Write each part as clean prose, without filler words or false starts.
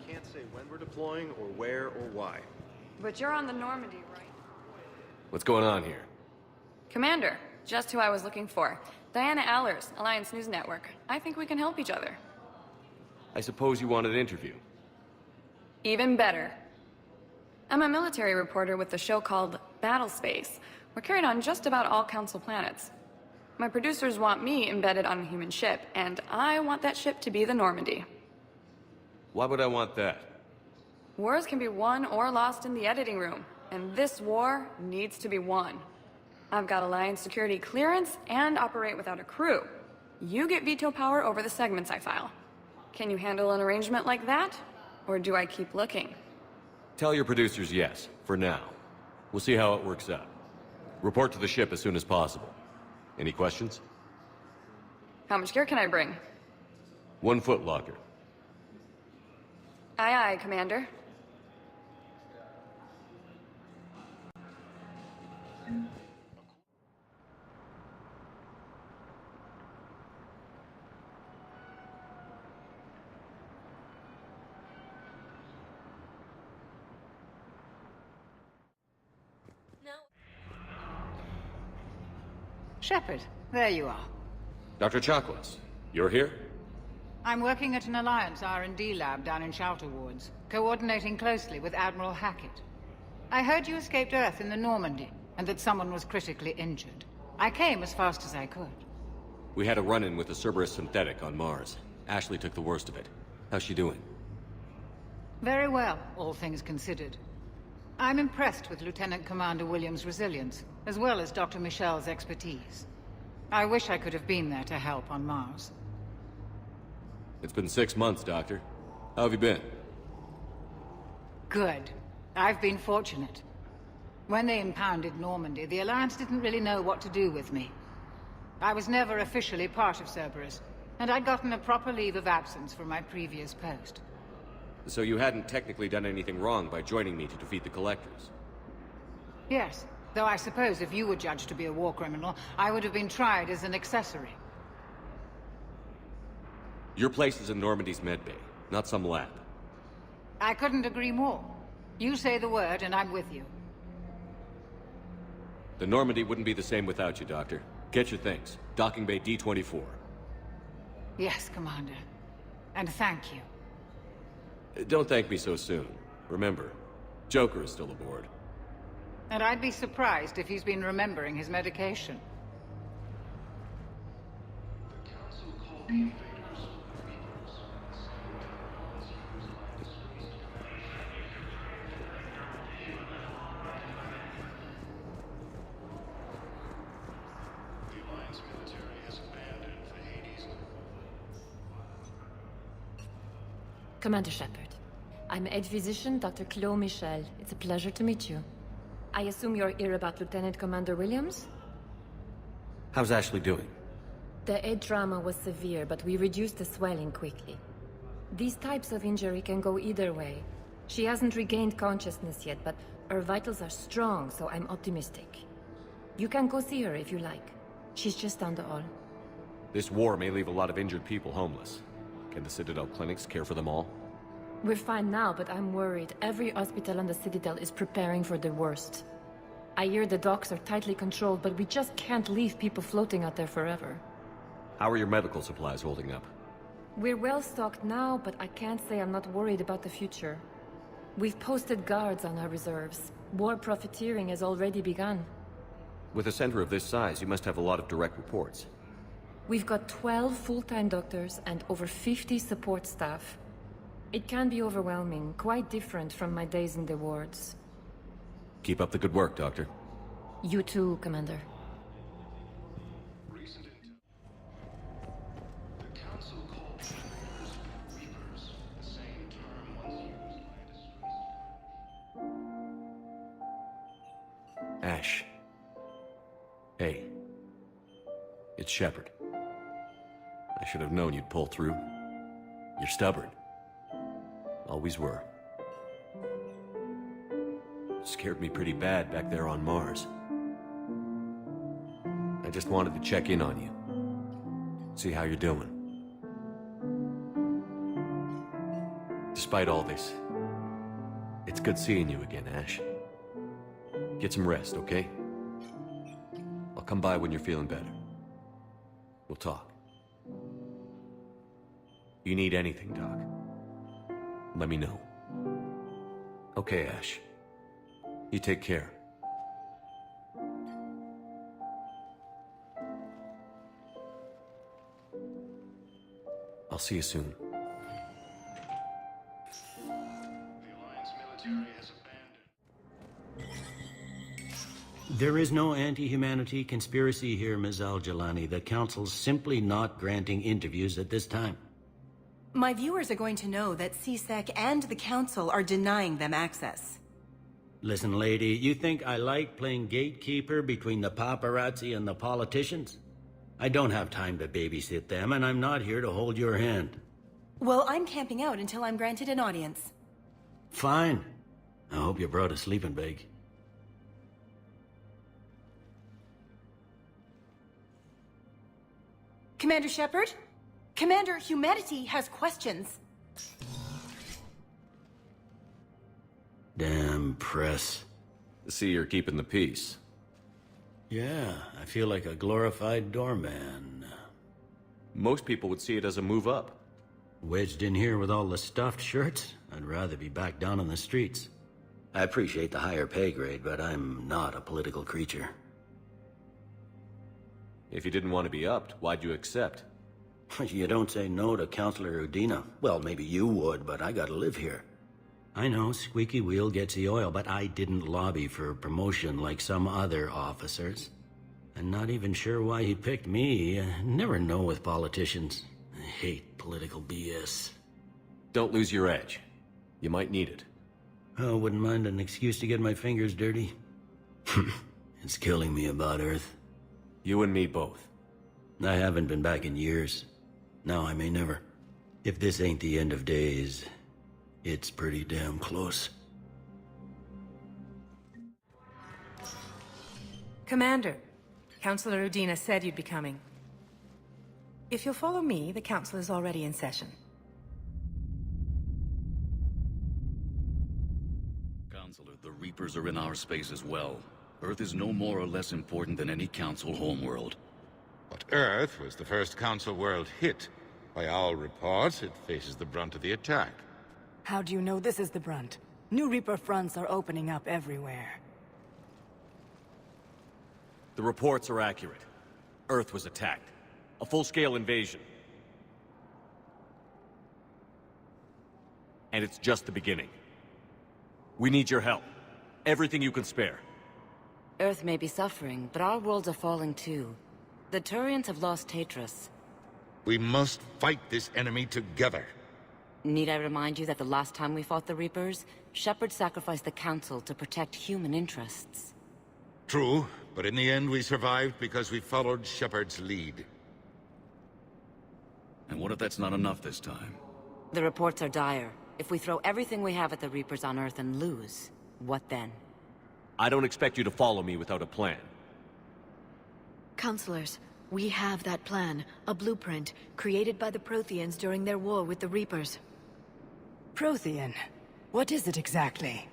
can't say when we're deploying, or where, or why. But you're on the Normandy, right? What's going on here? Commander, just who I was looking for. Diana Allers, Alliance News Network. I think we can help each other. I suppose you want an interview? Even better. I'm a military reporter with the show called Battle Space. We're carried on just about all Council planets. My producers want me embedded on a human ship, and I want that ship to be the Normandy. Why would I want that? Wars can be won or lost in the editing room, and this war needs to be won. I've got Alliance security clearance and operate without a crew. You get veto power over the segments I file. Can you handle an arrangement like that? Or do I keep looking? Tell your producers yes, for now. We'll see how it works out. Report to the ship as soon as possible. Any questions? How much gear can I bring? 1 foot locker. Aye, aye, Commander. Shepard, there you are. Dr. Chakwas, you're here? I'm working at an Alliance R&D lab down in Shelter Wards, coordinating closely with Admiral Hackett. I heard you escaped Earth in the Normandy, and that someone was critically injured. I came as fast as I could. We had a run-in with the Cerberus synthetic on Mars. Ashley took the worst of it. How's she doing? Very well, all things considered. I'm impressed with Lieutenant Commander Williams' resilience, as well as Dr. Michel's expertise. I wish I could have been there to help on Mars. It's been 6 months, Doctor. How have you been? Good. I've been fortunate. When they impounded Normandy, the Alliance didn't really know what to do with me. I was never officially part of Cerberus, and I'd gotten a proper leave of absence from my previous post. So you hadn't technically done anything wrong by joining me to defeat the Collectors? Yes, though I suppose if you were judged to be a war criminal, I would have been tried as an accessory. Your place is in Normandy's medbay, not some lab. I couldn't agree more. You say the word and I'm with you. The Normandy wouldn't be the same without you, Doctor. Get your things. Docking Bay D-24. Yes, Commander. And thank you. Don't thank me so soon. Remember, Joker is still aboard. And I'd be surprised if he's been remembering his medication. The Council called the invaders Reapers. The Alliance military has abandoned the Hades. Commander Shepard, I'm Head Physician Dr. Claude Michel. It's a pleasure to meet you. I assume you're here about Lieutenant Commander Williams? How's Ashley doing? The head trauma was severe, but we reduced the swelling quickly. These types of injury can go either way. She hasn't regained consciousness yet, but her vitals are strong, so I'm optimistic. You can go see her if you like. She's just down the hall. This war may leave a lot of injured people homeless. Can the Citadel clinics care for them all? We're fine now, but I'm worried. Every hospital on the Citadel is preparing for the worst. I hear the docks are tightly controlled, but we just can't leave people floating out there forever. How are your medical supplies holding up? We're well stocked now, but I can't say I'm not worried about the future. We've posted guards on our reserves. War profiteering has already begun. With a center of this size, you must have a lot of direct reports. We've got 12 full-time doctors and over 50 support staff. It can be overwhelming, quite different from my days in the wards. Keep up the good work, Doctor. You too, Commander. Recent intel. The Council called the invaders Reapers, the same term once used by a distressed. Ash. Hey. It's Shepard. I should have known you'd pull through. You're stubborn. Always were. Scared me pretty bad back there on Mars. I just wanted to check in on you. See how you're doing. despite all this, it's good seeing you again, Ash. Get some rest, okay? I'll come by when you're feeling better. We'll talk. You need anything, Doc, let me know. Okay, Ash. You take care. I'll see you soon. The Alliance military has abandoned. There is no anti-humanity conspiracy here, Ms. Al-Jalani. The Council's simply not granting interviews at this time. My viewers are going to know that CSEC and the Council are denying them access. Listen, lady, you think I like playing gatekeeper between the paparazzi and the politicians? I don't have time to babysit them, and I'm not here to hold your hand. Well, I'm camping out until I'm granted an audience. Fine. I hope you brought a sleeping bag. Commander Shepard? Commander, humanity has questions. Damn press. See, you're keeping the peace. Yeah, I feel like a glorified doorman. Most people would see it as a move up. Wedged in here with all the stuffed shirts, I'd rather be back down on the streets. I appreciate the higher pay grade, but I'm not a political creature. If you didn't want to be upped, why'd you accept? You don't say no to Counselor Udiną. Well, maybe you would, but I gotta live here. I know, squeaky wheel gets the oil, but I didn't lobby for promotion like some other officers. I'm not even sure why he picked me. I never know with politicians. I hate political BS. Don't lose your edge. You might need it. Oh, wouldn't mind an excuse to get my fingers dirty. It's killing me about Earth. You and me both. I haven't been back in years. Now I may never. If this ain't the end of days, it's pretty damn close. Commander, Counselor Udiną said you'd be coming. If you'll follow me, the council is already in session. Counselor, the Reapers are in our space as well. Earth is no more or less important than any Council homeworld. But Earth was the first Council world hit. By all reports, it faces the brunt of the attack. How do you know this is the brunt? New Reaper fronts are opening up everywhere. The reports are accurate. Earth was attacked. A full-scale invasion. And it's just the beginning. We need your help. Everything you can spare. Earth may be suffering, but our worlds are falling too. The Turians have lost Tetris. We must fight this enemy together. Need I remind you that the last time we fought the Reapers, Shepard sacrificed the Council to protect human interests? True, but in the end we survived because we followed Shepard's lead. And what if that's not enough this time? The reports are dire. If we throw everything we have at the Reapers on Earth and lose, what then? I don't expect you to follow me without a plan. Counselors, we have that plan, a blueprint, created by the Protheans during their war with the Reapers. Prothean? What is it exactly?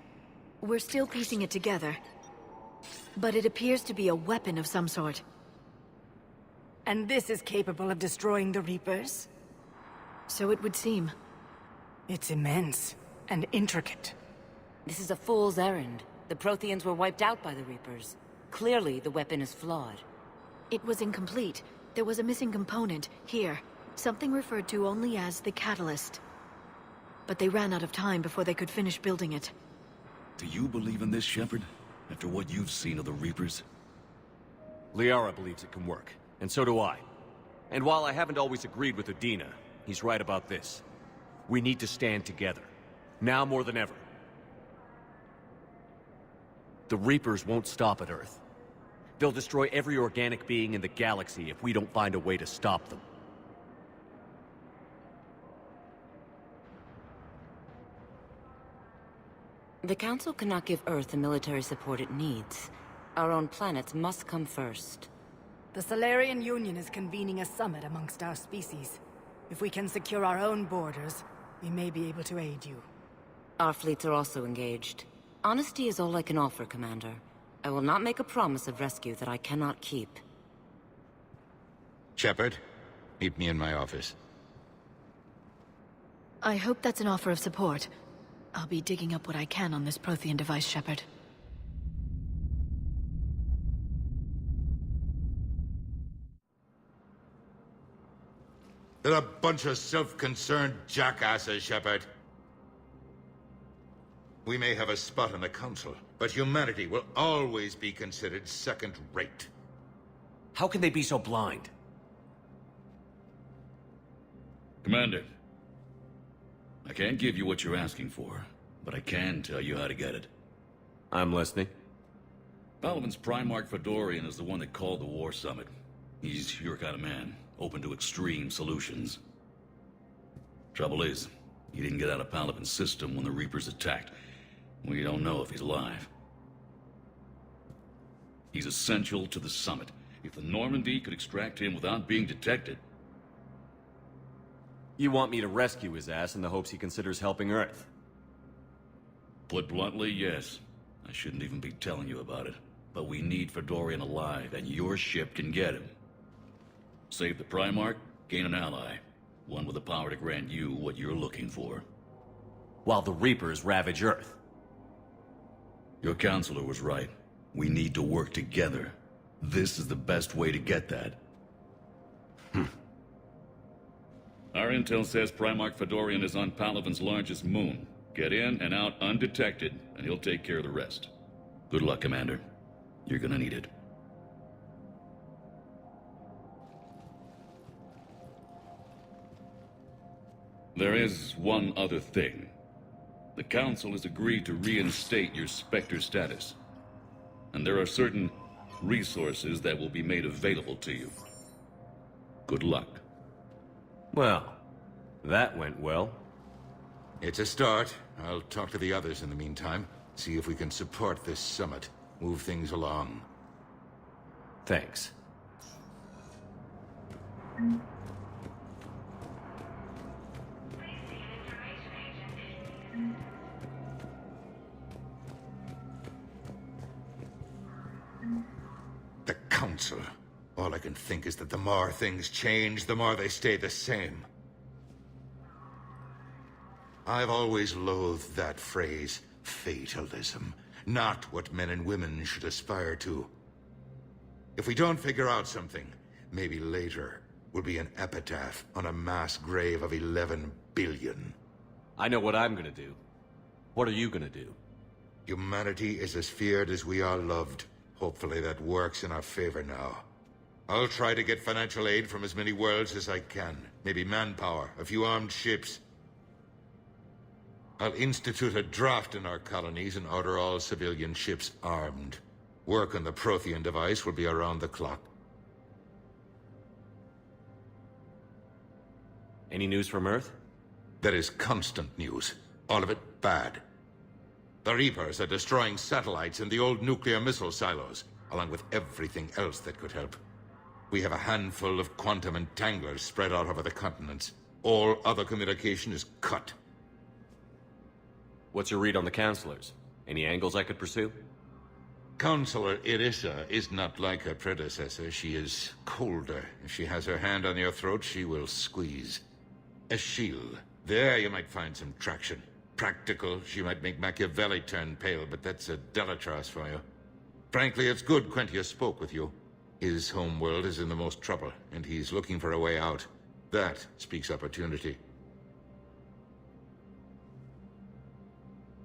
We're still piecing it together, but it appears to be a weapon of some sort. And this is capable of destroying the Reapers? So it would seem. It's immense and intricate. This is a fool's errand. The Protheans were wiped out by the Reapers. Clearly, the weapon is flawed. It was incomplete. There was a missing component, here. Something referred to only as the catalyst. But they ran out of time before they could finish building it. Do you believe in this, Shepard? After what you've seen of the Reapers? Liara believes it can work, and so do I. And while I haven't always agreed with Udiną, he's right about this. We need to stand together. Now more than ever. The Reapers won't stop at Earth. They'll destroy every organic being in the galaxy if we don't find a way to stop them. The Council cannot give Earth the military support it needs. Our own planets must come first. The Solarian Union is convening a summit amongst our species. If we can secure our own borders, We may be able to aid you. Our fleets are also engaged. Honesty is all I can offer, Commander. I will not make a promise of rescue that I cannot keep. Shepard, meet me in my office. I hope that's an offer of support. I'll be digging up what I can on this Prothean device, Shepard. They're a bunch of self-concerned jackasses, Shepard. We may have a spot in the Council, but humanity will always be considered second-rate. How can they be so blind? Commander, I can't give you what you're asking for, but I can tell you how to get it. I'm listening. Palaven's Primarch Fedorian is the one that called the War Summit. He's your kind of man, open to extreme solutions. Trouble is, he didn't get out of Palaven's system when the Reapers attacked. We don't know if he's alive. He's essential to the summit. If the Normandy could extract him without being detected... You want me to rescue his ass in the hopes he considers helping Earth? Put bluntly, yes. I shouldn't even be telling you about it. But we need Fedorian alive, and your ship can get him. Save the Primarch, gain an ally. One with the power to grant you what you're looking for. While the Reapers ravage Earth. Your counselor was right. We need to work together. This is the best way to get that. Our intel says Primarch Fedorian is on Palaven's largest moon. Get in and out undetected, and he'll take care of the rest. Good luck, Commander. You're gonna need it. There is one other thing. The Council has agreed to reinstate your Spectre status. And there are certain resources that will be made available to you. Good luck. Well, that went well. It's a start. I'll talk to the others in the meantime. See if we can support this summit. Move things along. Thanks. The Council. All I can think is that the more things change, the more they stay the same. I've always loathed that phrase, fatalism. Not what men and women should aspire to. If we don't figure out something, maybe later will be an epitaph on a mass grave of 11 billion. I know what I'm gonna do. What are you gonna do? Humanity is as feared as we are loved. Hopefully that works in our favor now. I'll try to get financial aid from as many worlds as I can. Maybe manpower, a few armed ships. I'll institute a draft in our colonies and order all civilian ships armed. Work on the Prothean device will be around the clock. Any news from Earth? There is constant news. All of it bad. The Reapers are destroying satellites and the old nuclear missile silos, along with everything else that could help. We have a handful of quantum entanglers spread out over the continents. All other communication is cut. What's your read on the counselors? Any angles I could pursue? Counselor Irissa is not like her predecessor. She is colder. If she has her hand on your throat, she will squeeze. Eschil. There you might find some traction. Practical, she might make Machiavelli turn pale, but that's a Delatras for you. Frankly, it's good Quentius spoke with you. His home world is in the most trouble, and he's looking for a way out. That speaks opportunity.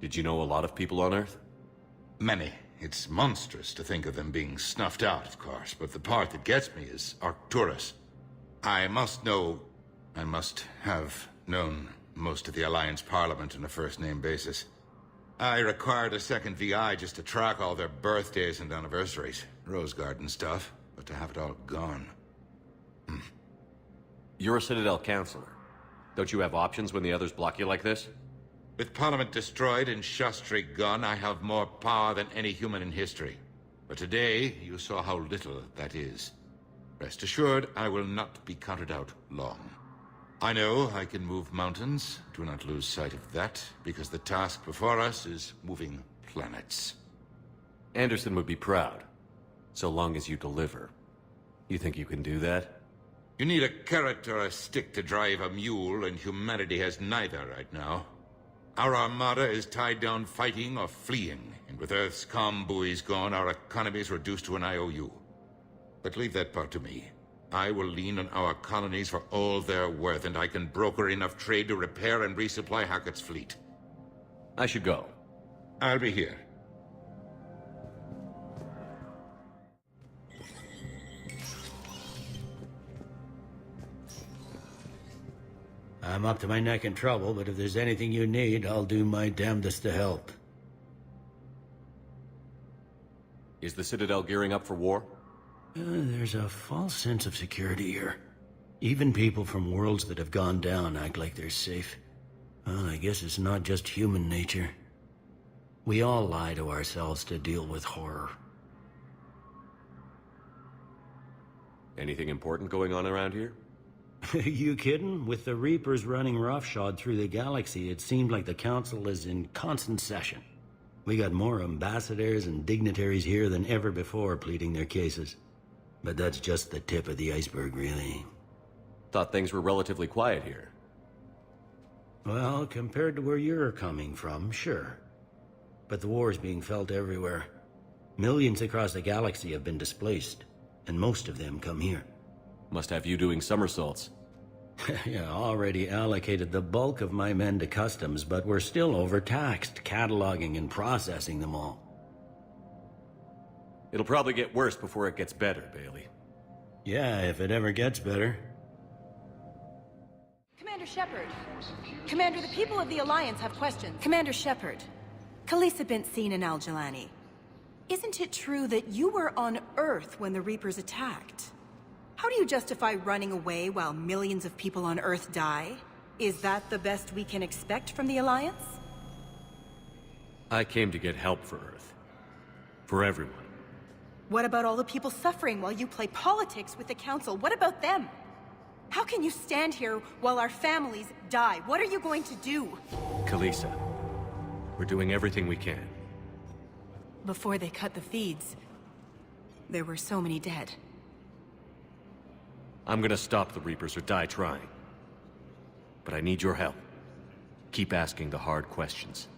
Did you know a lot of people on Earth? Many. It's monstrous to think of them being snuffed out, of course, but the part that gets me is Arcturus. I must have known most of the Alliance Parliament on a first-name basis. I required a second VI just to track all their birthdays and anniversaries. Rose Garden stuff, but to have it all gone. You're a Citadel counselor. Don't you have options when the others block you like this? With Parliament destroyed and Shastri gone, I have more power than any human in history. But today, you saw how little that is. Rest assured, I will not be counted out long. I know I can move mountains. Do not lose sight of that, because the task before us is moving planets. Anderson would be proud, so long as you deliver. You think you can do that? You need a carrot or a stick to drive a mule, and humanity has neither right now. Our armada is tied down fighting or fleeing, and with Earth's comm buoys gone, our economy is reduced to an IOU. But leave that part to me. I will lean on our colonies for all they're worth, and I can broker enough trade to repair and resupply Hackett's fleet. I should go. I'll be here. I'm up to my neck in trouble, but if there's anything you need, I'll do my damnedest to help. Is the Citadel gearing up for war? There's a false sense of security here. Even people from worlds that have gone down act like they're safe. Well, I guess it's not just human nature. We all lie to ourselves to deal with horror. Anything important going on around here? You kidding? With the Reapers running roughshod through the galaxy, it seemed like the Council is in constant session. We got more ambassadors and dignitaries here than ever before pleading their cases. But that's just the tip of the iceberg, really. Thought things were relatively quiet here. Well, compared to where you're coming from, sure. But the war's being felt everywhere. Millions across the galaxy have been displaced, and most of them come here. Must have you doing somersaults. Yeah, already allocated the bulk of my men to customs, but we're still overtaxed, cataloging and processing them all. It'll probably get worse before it gets better, Bailey. Yeah, if it ever gets better. Commander Shepard. Commander, the people of the Alliance have questions. Commander Shepard. Khaleesa bint Seen and Al-Jalani. Isn't it true that you were on Earth when the Reapers attacked? How do you justify running away while millions of people on Earth die? Is that the best we can expect from the Alliance? I came to get help for Earth. For everyone. What about all the people suffering while you play politics with the Council? What about them? How can you stand here while our families die? What are you going to do? Khaleesa, we're doing everything we can. Before they cut the feeds, there were so many dead. I'm gonna stop the Reapers or die trying. But I need your help. Keep asking the hard questions.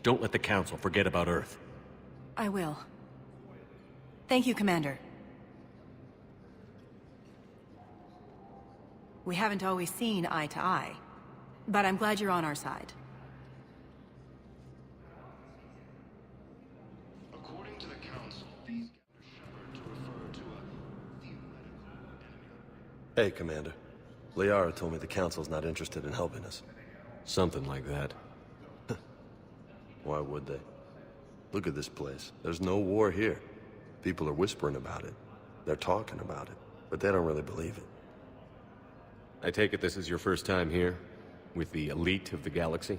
Don't let the Council forget about Earth. I will. Thank you, Commander. We haven't always seen eye to eye, but I'm glad you're on our side. According to the Council, these gather Shepard to refer to a theoretical enemy. Hey, Commander. Liara told me the Council's not interested in helping us. Something like that. Why would they? Look at this place. There's no war here. People are whispering about it. They're talking about it, but they don't really believe it. I take it this is your first time here? With the elite of the galaxy?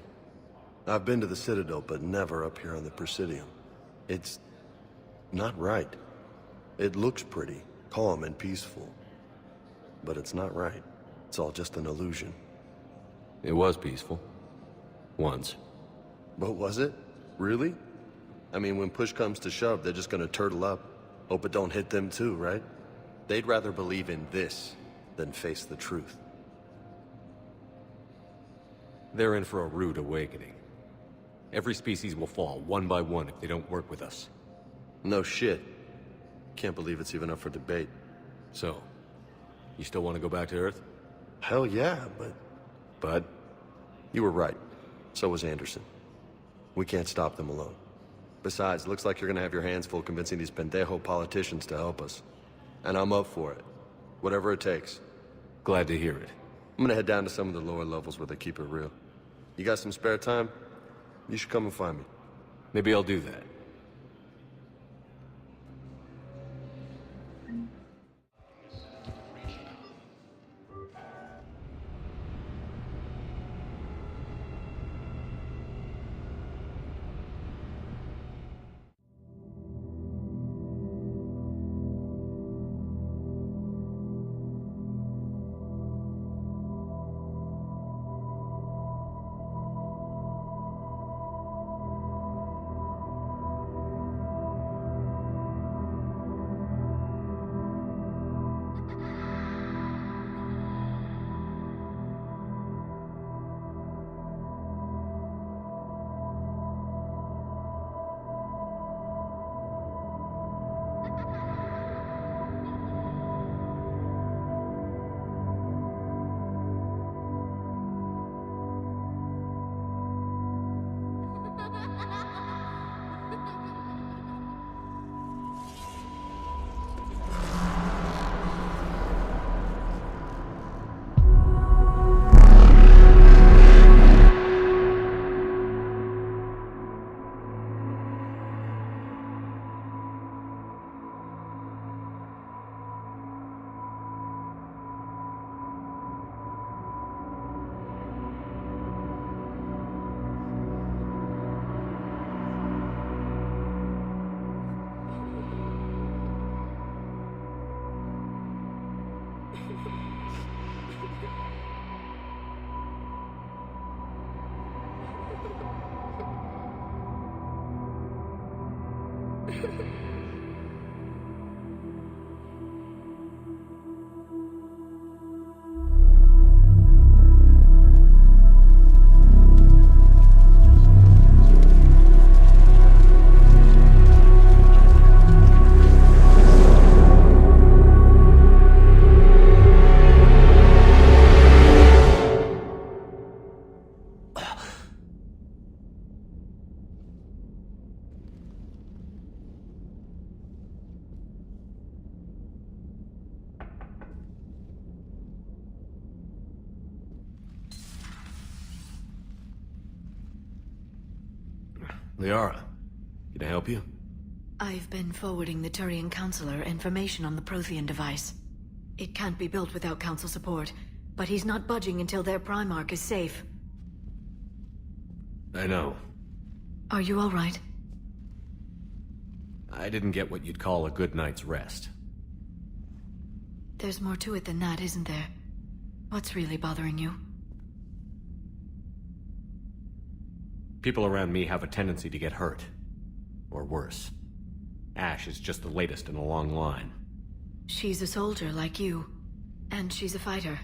I've been to the Citadel, but never up here on the Presidium. It's not right. It looks pretty, calm and peaceful. But it's not right. It's all just an illusion. It was peaceful. Once. But was it? Really? I mean, when push comes to shove, they're just gonna turtle up. Hope it don't hit them too, right? They'd rather believe in this than face the truth. They're in for a rude awakening. Every species will fall, one by one, if they don't work with us. No shit. Can't believe it's even up for debate. So, you still want to go back to Earth? Hell yeah, but... Bud? You were right. So was Anderson. We can't stop them alone. Besides, looks like you're gonna have your hands full convincing these pendejo politicians to help us. And I'm up for it. Whatever it takes. Glad to hear it. I'm gonna head down to some of the lower levels where they keep it real. You got some spare time? You should come and find me. Maybe I'll do that. Liara, can I help you? I've been forwarding the Turian Counselor information on the Prothean device. It can't be built without Council support, but he's not budging until their Primarch is safe. I know. Are you all right? I didn't get what you'd call a good night's rest. There's more to it than that, isn't there? What's really bothering you? People around me have a tendency to get hurt. Or worse. Ash is just the latest in a long line. She's a soldier like you. And she's a fighter.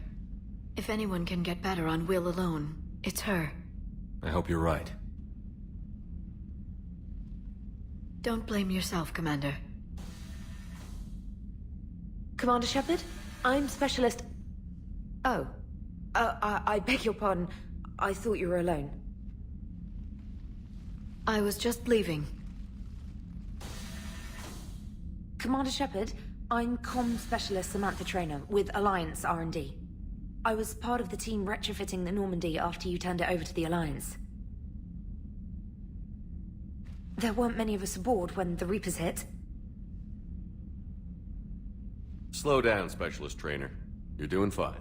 If anyone can get better on will alone, it's her. I hope you're right. Don't blame yourself, Commander. Commander Shepard, I'm Specialist... Oh. I beg your pardon. I thought you were alone. I was just leaving. Commander Shepard, I'm Comm Specialist Samantha Traynor with Alliance R&D. I was part of the team retrofitting the Normandy after you turned it over to the Alliance. There weren't many of us aboard when the Reapers hit. Slow down, Specialist Trainer. You're doing fine.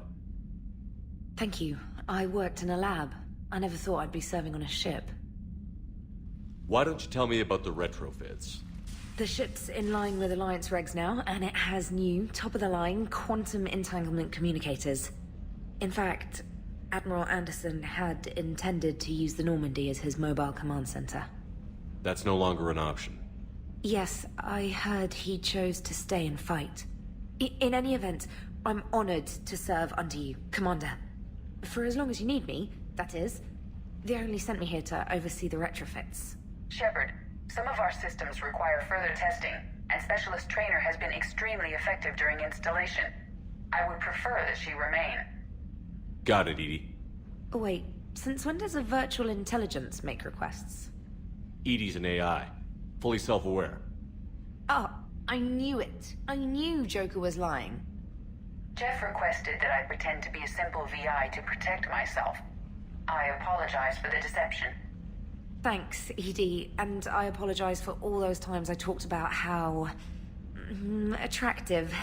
Thank you. I worked in a lab. I never thought I'd be serving on a ship. Why don't you tell me about the retrofits? The ship's in line with Alliance regs now, and it has new, top-of-the-line, quantum entanglement communicators. In fact, Admiral Anderson had intended to use the Normandy as his mobile command center. That's no longer an option. Yes, I heard he chose to stay and fight. In any event, I'm honored to serve under you, Commander. For as long as you need me, that is. They only sent me here to oversee the retrofits. Shepard, some of our systems require further testing, and Specialist Trainer has been extremely effective during installation. I would prefer that she remain. Got it, Edie. Oh, wait, since when does a virtual intelligence make requests? Edie's an AI. Fully self-aware. Oh, I knew it. I knew Joker was lying. Jeff requested that I pretend to be a simple VI to protect myself. I apologize for the deception. Thanks, Edie, and I apologize for all those times I talked about how... attractive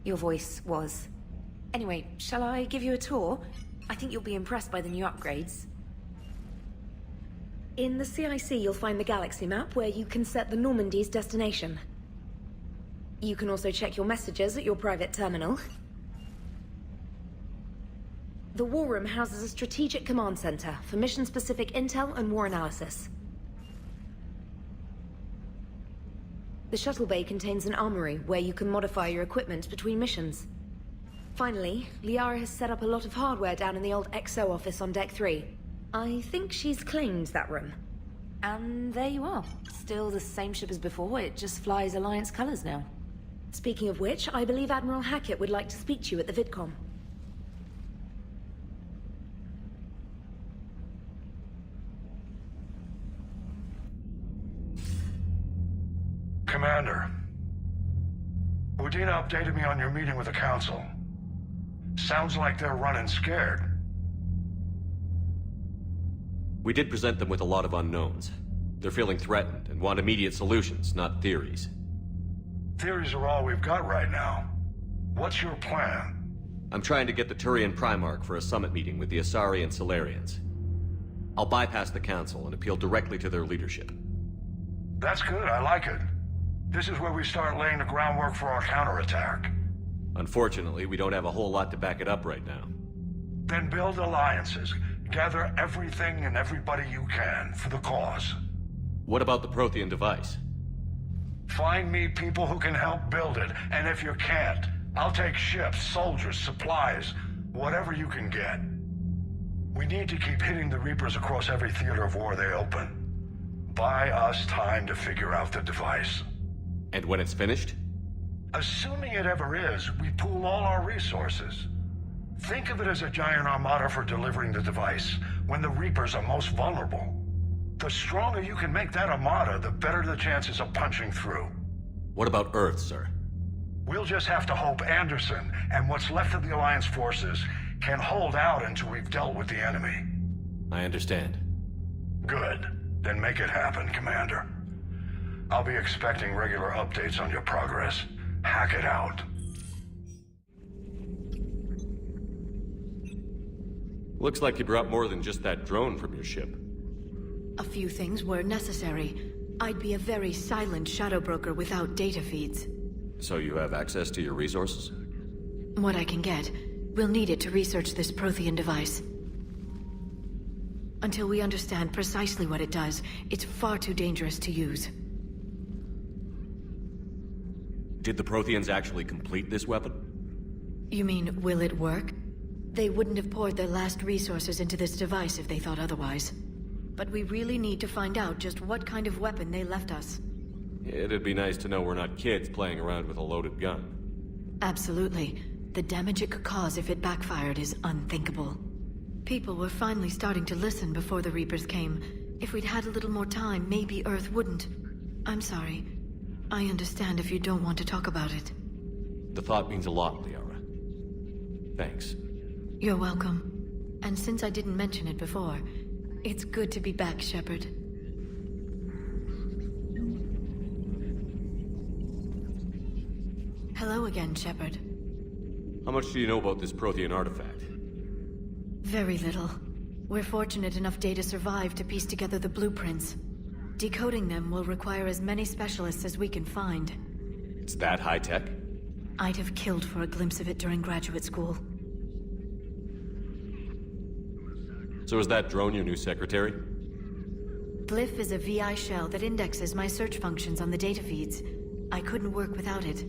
your voice was. Anyway, shall I give you a tour? I think you'll be impressed by the new upgrades. In the CIC, you'll find the galaxy map where you can set the Normandy's destination. You can also check your messages at your private terminal. The War Room houses a strategic command center for mission-specific intel and war analysis. The shuttle bay contains an armory where you can modify your equipment between missions. Finally, Liara has set up a lot of hardware down in the old XO office on Deck 3. I think she's claimed that room. And there you are. Still the same ship as before, it just flies Alliance colors now. Speaking of which, I believe Admiral Hackett would like to speak to you at the VidCom. Commander, Udina updated me on your meeting with the Council. Sounds like they're running scared. We did present them with a lot of unknowns. They're feeling threatened and want immediate solutions, not theories. Theories are all we've got right now. What's your plan? I'm trying to get the Turian Primarch for a summit meeting with the Asari and Solarians. I'll bypass the Council and appeal directly to their leadership. That's good, I like it. This is where we start laying the groundwork for our counterattack. Unfortunately, we don't have a whole lot to back it up right now. Then build alliances. Gather everything and everybody you can for the cause. What about the Prothean device? Find me people who can help build it, and if you can't, I'll take ships, soldiers, supplies, whatever you can get. We need to keep hitting the Reapers across every theater of war they open. Buy us time to figure out the device. And when it's finished? Assuming it ever is, we pool all our resources. Think of it as a giant armada for delivering the device, when the Reapers are most vulnerable. The stronger you can make that armada, the better the chances of punching through. What about Earth, sir? We'll just have to hope Anderson, and what's left of the Alliance forces, can hold out until we've dealt with the enemy. I understand. Good. Then make it happen, Commander. I'll be expecting regular updates on your progress. Hack it out. Looks like you brought more than just that drone from your ship. A few things were necessary. I'd be a very silent shadow broker without data feeds. So you have access to your resources? What I can get. We'll need it to research this Prothean device. Until we understand precisely what it does, it's far too dangerous to use. Did the Protheans actually complete this weapon? You mean, will it work? They wouldn't have poured their last resources into this device if they thought otherwise. But we really need to find out just what kind of weapon they left us. It'd be nice to know we're not kids playing around with a loaded gun. Absolutely. The damage it could cause if it backfired is unthinkable. People were finally starting to listen before the Reapers came. If we'd had a little more time, maybe Earth wouldn't. I'm sorry. I understand if you don't want to talk about it. The thought means a lot, Liara. Thanks. You're welcome. And since I didn't mention it before, it's good to be back, Shepard. Hello again, Shepard. How much do you know about this Prothean artifact? Very little. We're fortunate enough Data survived to piece together the blueprints. Decoding them will require as many specialists as we can find. It's that high-tech? I'd have killed for a glimpse of it during graduate school. So is that drone your new secretary? Glyph is a VI shell that indexes my search functions on the data feeds. I couldn't work without it.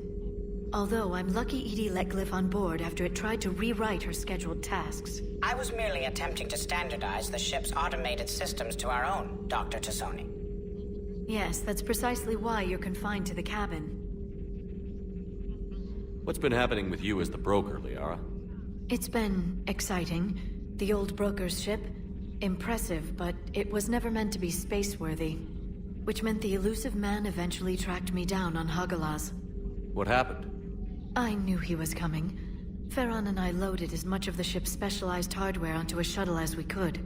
Although I'm lucky Edie let Glyph on board after it tried to rewrite her scheduled tasks. I was merely attempting to standardize the ship's automated systems to our own, Dr. Tassoni. Yes, that's precisely why you're confined to the cabin. What's been happening with you as the broker, Liara? It's been exciting. The old broker's ship, impressive, but it was never meant to be space-worthy. Which meant the elusive man eventually tracked me down on Hagalaz. What happened? I knew he was coming. Ferran and I loaded as much of the ship's specialized hardware onto a shuttle as we could.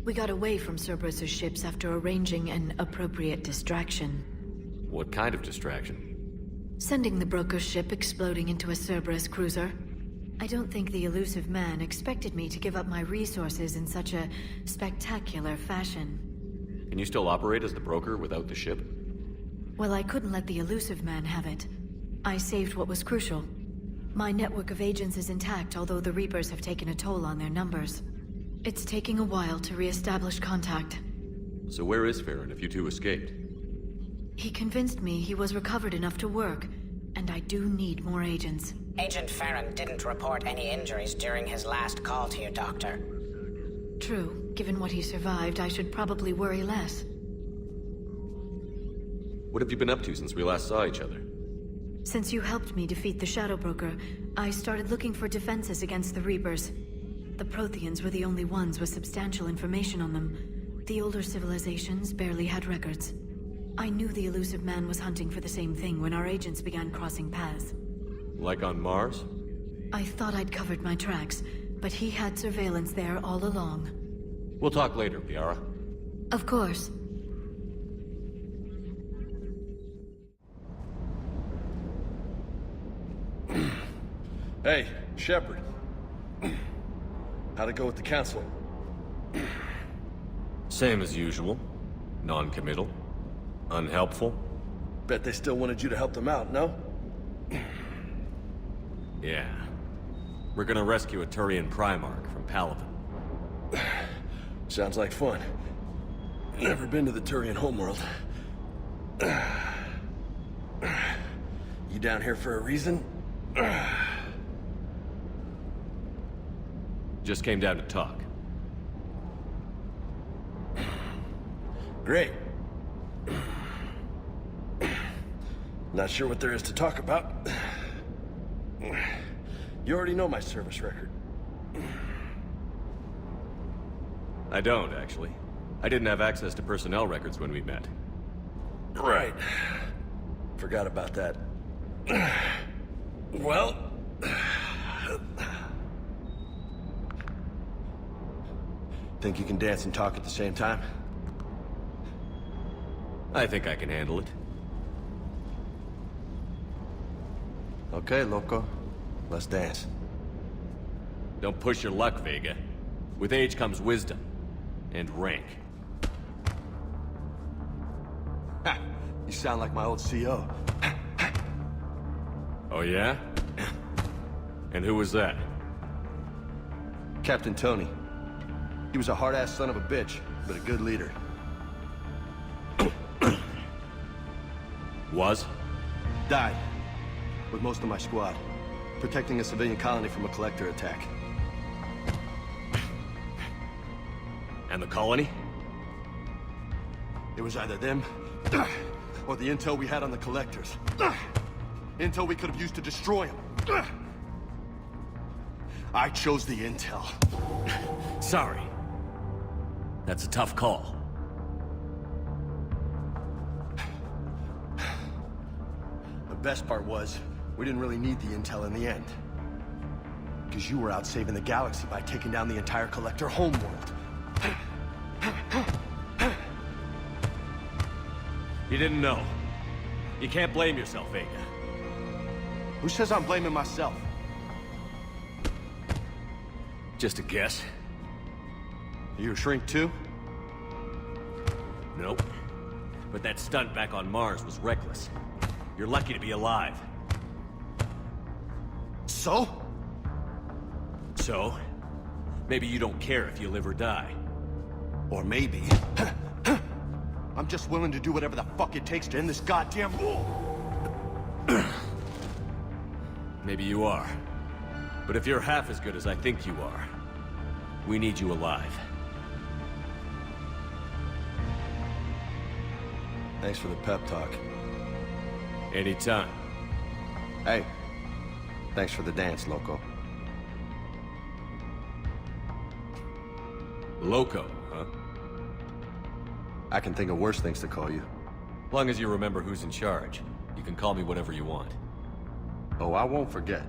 We got away from Cerberus's ships after arranging an appropriate distraction. What kind of distraction? Sending the broker's ship exploding into a Cerberus cruiser. I don't think the elusive man expected me to give up my resources in such a spectacular fashion. Can you still operate as the broker without the ship? Well, I couldn't let the elusive man have it. I saved what was crucial. My network of agents is intact, although the Reapers have taken a toll on their numbers. It's taking a while to re-establish contact. So where is Ferran if you two escaped? He convinced me he was recovered enough to work, and I do need more agents. Agent Ferran didn't report any injuries during his last call to you, Doctor. True. Given what he survived, I should probably worry less. What have you been up to since we last saw each other? Since you helped me defeat the Shadow Broker, I started looking for defenses against the Reapers. The Protheans were the only ones with substantial information on them. The older civilizations barely had records. I knew the elusive man was hunting for the same thing when our agents began crossing paths. Like on Mars? I thought I'd covered my tracks, but he had surveillance there all along. We'll talk later, Liara. Of course. Hey, Shepard. How'd it go with the council? Same as usual. Non-committal. Unhelpful. Bet they still wanted you to help them out, no? Yeah. We're gonna rescue a Turian Primarch from Palavenu. Sounds like fun. Never been to the Turian homeworld. You down here for a reason? Just came down to talk. Great. Not sure what there is to talk about. You already know my service record. I don't, actually. I didn't have access to personnel records when we met. Right. Forgot about that. Well... Think you can dance and talk at the same time? I think I can handle it. Okay, loco. Let's dance. Don't push your luck, Vega. With age comes wisdom. And rank. Ha! You sound like my old CO. Oh yeah? And who was that? Captain Tony. He was a hard-ass son of a bitch, but a good leader. Was? Died. With most of my squad. Protecting a civilian colony from a collector attack. And the colony? It was either them, or the intel we had on the collectors. Intel we could have used to destroy them. I chose the intel. Sorry. That's a tough call. The best part was, we didn't really need the intel in the end. Because you were out saving the galaxy by taking down the entire collector homeworld. You didn't know. You can't blame yourself, Vega. Who says I'm blaming myself? Just a guess. You a shrink too? Nope. But that stunt back on Mars was reckless. You're lucky to be alive. So? So? Maybe you don't care if you live or die. Or maybe... I'm just willing to do whatever the fuck it takes to end this goddamn war. Maybe you are. But if you're half as good as I think you are, we need you alive. Thanks for the pep talk. Anytime. Hey, thanks for the dance, loco. Loco, huh? I can think of worse things to call you. As long as you remember who's in charge, you can call me whatever you want. Oh, I won't forget.